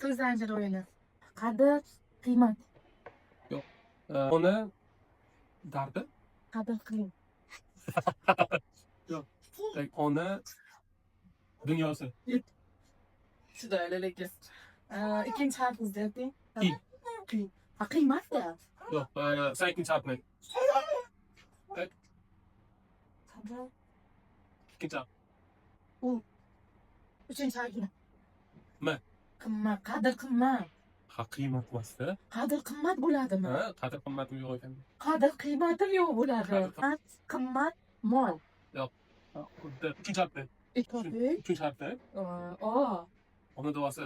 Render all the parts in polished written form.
So'z zanjiri o'yini. Qadr, qiymat. Yo'q. Ona dardi. Qadr qiyin. Yo'q. Ona dunyosi. Chiroyli lekin. Ikkinchi harfingizni ayting. Qiy. Qiy. Qiymat-da. Yo'q. Sen ikkinchi harfni ayt. Qadr. Ikkinchi harf. Uchinchi harfni. M. Qimmat. Qadr qimmat. Ha, qiymat emasda. Qadr qimmat bo'ladimi? Ha, qadr qimmatim yo'q ekan. Qadr qiymatim yo'q bo'ladi. Qadr- Qimmat, qimmat, mol. Xuddi uchinchi harfni. Uchinchi harfni. Ona duosi.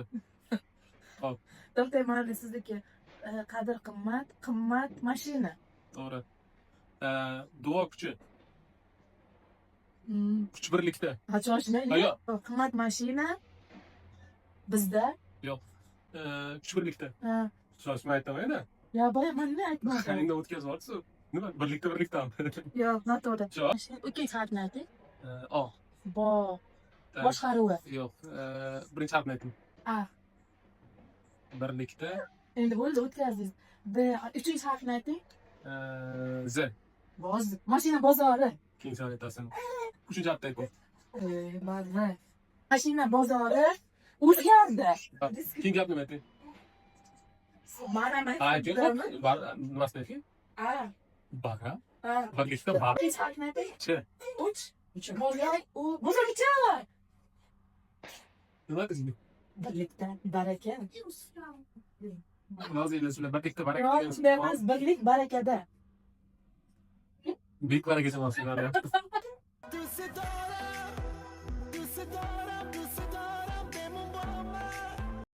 To'xtang, mana sizniki. Qadr qimmat, qimmat mashina. To'g'ri. Duo kuchi. Kuch birlikda. Qochoshmaydi. Yo'q. Qimmat mashina bizda. Kuch birlikda. Shoshmay aytmaydi. Ya boya mana aytmadim. Qalingda o'tkazib olsiz. Nima? Birlikda. Yo'q, noto'g'ri. Shu. Ikkinchi harfni ayting. O. Bo. Boshqaruvi. Yo'q. Birinchi harfni ayting. A. Birlikda. Endi bo'ldi, o'tkazdingiz. Uchinchi harfni ayting. Z. Mashina bozori. Keyingi aytasan. Uchinchi harfni ayting. Mana. Mashina bozori o'zgardi. Keyingi harfni ayting. Mana Nimasini ayting? A. Bara. A. Birlikda bara. Ikkinchi harfni ayting. Ch. Uch. Bozorcha. Nima qilding? Birlikda baraka. Yozinglar birlikda baraka. Yo'q, shunday emas, birlik barakada. Buyuk baraka jamoasi.